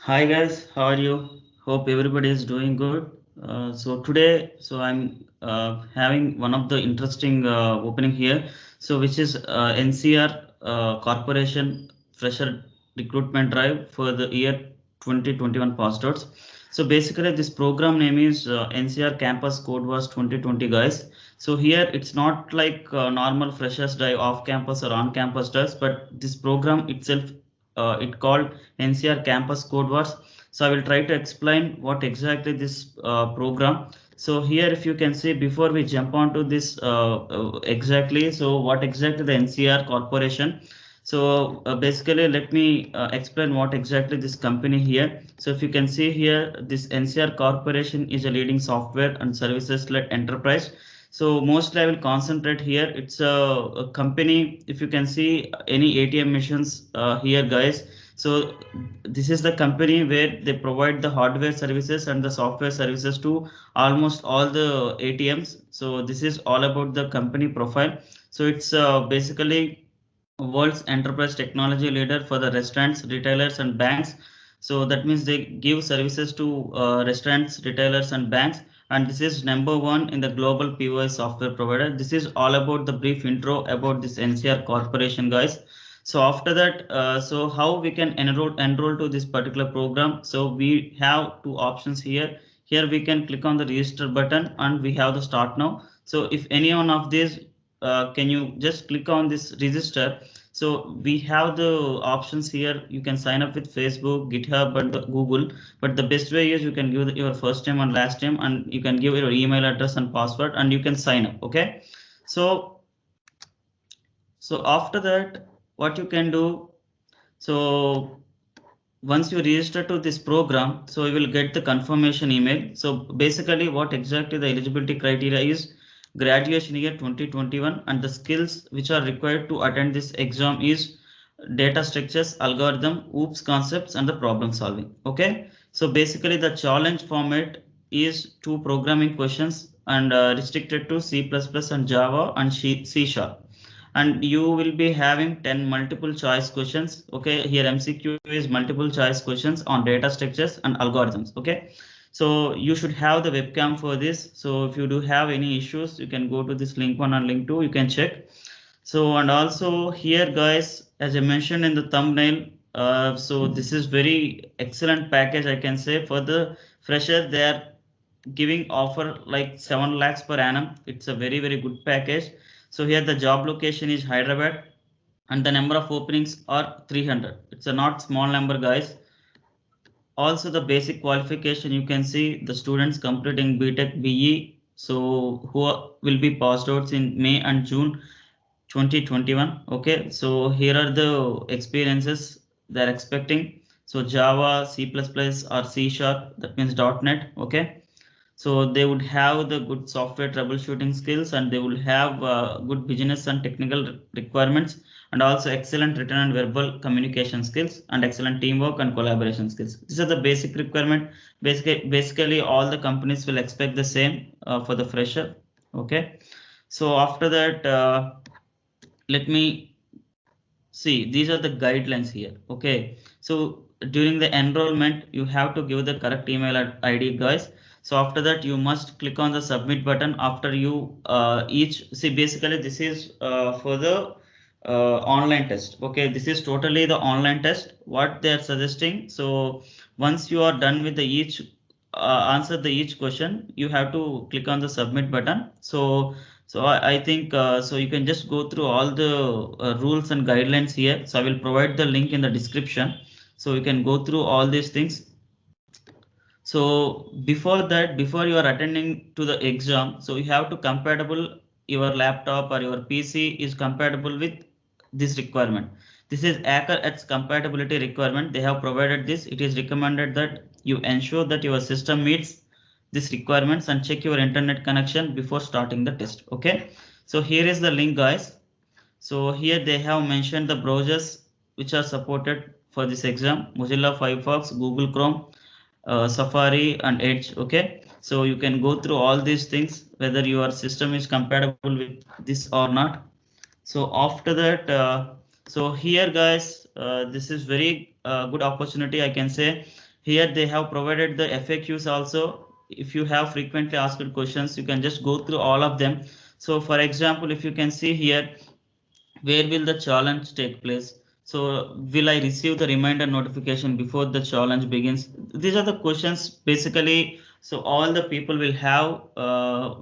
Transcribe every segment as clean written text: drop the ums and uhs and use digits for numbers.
Hi guys, how are you? Hope everybody is doing good. So today, I'm having one of the interesting opening here. So which is NCR Corporation Fresher Recruitment Drive for the year 2021 passed outs. So basically, this program name is NCR Campus Code was 2020, guys. So here it's not like normal freshers drive off campus or on campus does, but this program itself it called NCR Campus Code Wars. So I will try to explain what exactly this program. So here, if you can see, before we jump onto this exactly, so what exactly the NCR Corporation. So basically, let me explain what exactly this company here. So if you can see here, this NCR Corporation is a leading software and services led enterprise. So mostly I will concentrate here. It's a company. If you can see any ATM machines here, guys. So this is the company where they provide the hardware services and the software services to almost all the ATMs. So this is all about the company profile. So it's basically world's enterprise technology leader for the restaurants, retailers, and banks. So that means they give services to restaurants, retailers, and banks. And this is number one in the global POS software provider. This is all about the brief intro about this NCR Corporation, guys. So after that, so how we can enroll to this particular program? So we have two options here. Here we can click on the register button and we have the start now. So if any one of these, can you just click on this register? So we have the options here. You can sign up with Facebook, GitHub, and Google. But the best way is you can give your first name and last name, and you can give your email address and password, and you can sign up. Okay. So so after that, what you can do? So once you register to this program, so you will get the confirmation email. So basically what exactly the eligibility criteria is graduation year 2021 and the skills which are required to attend this exam is data structures, algorithm, OOPS concepts, and the problem solving. Okay. So basically the challenge format is two programming questions and restricted to C++ and Java and C Sharp, and you will be having 10 multiple choice questions. Okay, here MCQ is multiple choice questions on data structures and algorithms. Okay, so you should have the webcam for this. So if you do have any issues, you can go to this link 1 and link 2, you can check. So and also here, guys, as I mentioned in the thumbnail, so this is very excellent package, I can say. For the fresher, they are giving offer like 7 lakhs per annum. It's a very good package. So here the job location is Hyderabad and the number of openings are 300. It's a not small number, guys. Also the basic qualification, you can see the students completing BTech BE, so who will be passed out in May and June 2021. Okay, so here are the experiences they're expecting. So Java, C++ or C Sharp, that means .NET. Okay, so they would have the good software troubleshooting skills, and they will have good business and technical requirements, and also excellent written and verbal communication skills, and excellent teamwork and collaboration skills. These are the basic requirement. Basically all the companies will expect the same for the fresher. Okay, so after that, let me see, these are the guidelines here. Okay, so during the enrollment, you have to give the correct email ID, guys. So after that, you must click on the submit button after you each see. Basically, this is for the online test. Okay, this is totally the online test. What they are suggesting. So once you are done with the each answer the each question, you have to click on the submit button. So I think so you can just go through all the rules and guidelines here. So I will provide the link in the description. So you can go through all these things. So before that, before you are attending to the exam, so you have to compatible your laptop or your PC is compatible with this requirement. This is Hacker compatibility requirement. They have provided this. It is recommended that you ensure that your system meets these requirements and check your internet connection before starting the test. Okay. So here is the link, guys. So here they have mentioned the browsers which are supported for this exam: Mozilla Firefox, Google Chrome, Safari, and Edge. Okay, so you can go through all these things whether your system is compatible with this or not. So after that, so here, guys, this is very good opportunity, I can say. Here they have provided the FAQs also. If you have frequently asked questions, you can just go through all of them. So for example, if you can see here, where will the challenge take place? So will I receive the reminder notification before the challenge begins? These are the questions basically. So all the people will have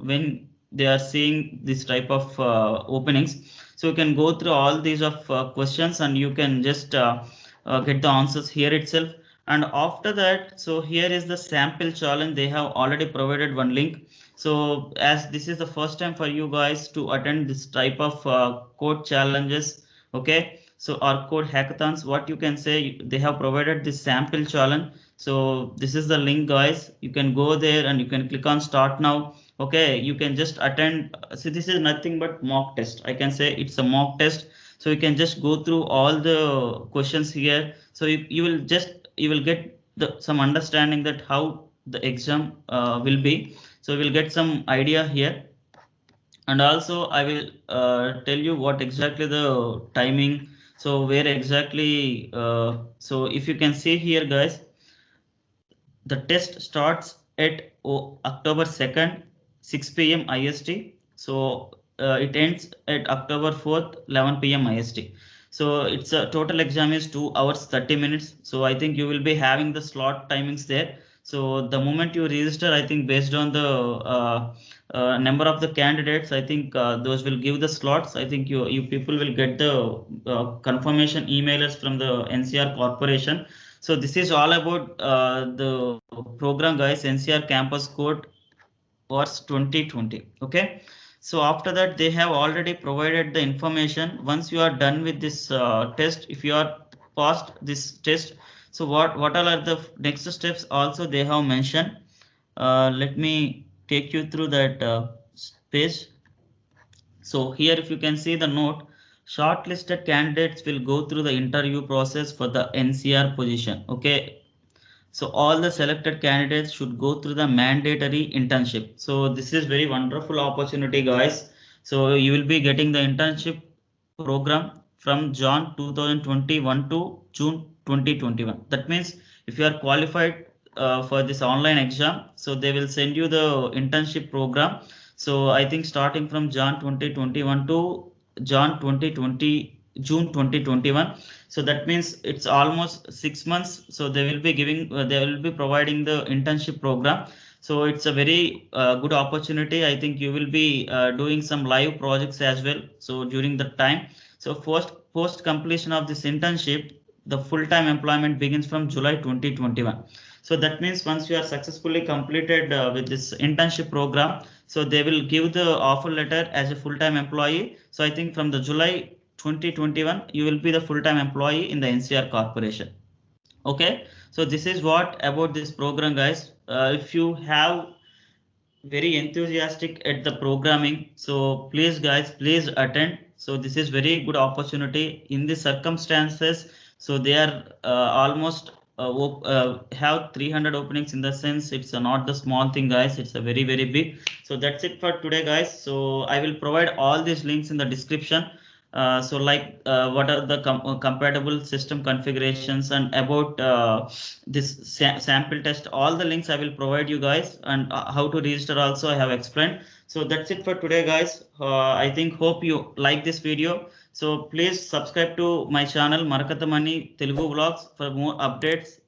when they are seeing this type of openings. So you can go through all these of questions and you can just get the answers here itself. And after that, so here is the sample challenge. They have already provided one link. So as this is the first time for you guys to attend this type of code challenges, okay, so our code hackathons, what you can say, they have provided this sample challenge. So this is the link, guys. You can go there and you can click on start now. Okay, you can just attend. So this is nothing but mock test. I can say it's a mock test. So you can just go through all the questions here. So you will get some understanding that how the exam will be. So we'll get some idea here. And also I will tell you what exactly the timing. So where exactly, so if you can see here, guys, the test starts at October 2nd, 6 p.m. IST. So it ends at October 4th, 11 p.m. IST. So it's a total exam is 2 hours 30 minutes. So I think you will be having the slot timings there. So the moment you register, I think based on the number of the candidates, I think those will give the slots. I think you people will get the confirmation emailers from the NCR Corporation. So this is all about the program, guys, NCR Campus Code Wars 2020. Okay. So after that, they have already provided the information. Once you are done with this test, if you are passed this test, so what all are the next steps? Also, they have mentioned. Let me take you through that page. So here, if you can see the note, shortlisted candidates will go through the interview process for the NCR position. Okay. So all the selected candidates should go through the mandatory internship. So this is very wonderful opportunity, guys. So you will be getting the internship program from Jan 2021 to June 2021. That means if you are qualified for this online exam, so they will send you the internship program. So I think starting from Jan 2021 to Jan 2020, June 2021. So that means it's almost 6 months. So they will be they will be providing the internship program. So it's a very good opportunity. I think you will be doing some live projects as well. So during the time, so post completion of this internship, the full-time employment begins from July 2021. So that means once you are successfully completed with this internship program, so they will give the offer letter as a full-time employee. So I think from the July 2021, you will be the full-time employee in the NCR Corporation. Okay, so this is what about this program, guys. If you have very enthusiastic at the programming, so please, guys, please attend. So this is very good opportunity in the circumstances. So they are almost have 300 openings. In the sense, it's not the small thing, guys. It's a very big. So that's it for today, guys. So I will provide all these links in the description. So like what are the compatible system configurations and about this sample test, all the links I will provide you guys, and how to register also I have explained. So that's it for today, guys. I think hope you like this video. So please subscribe to my channel Marakatamani Telugu Vlogs for more updates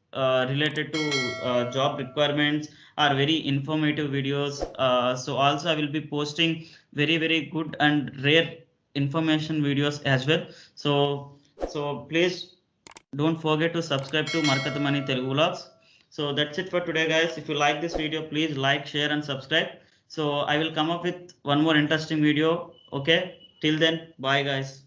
related to job requirements or very informative videos. So also I will be posting very good and rare information videos as well. So please don't forget to subscribe to Marakatamani Telugu Vlogs. So that's it for today, guys. If you like this video, please like, share and subscribe. So I will come up with one more interesting video. Okay, till then, bye, guys.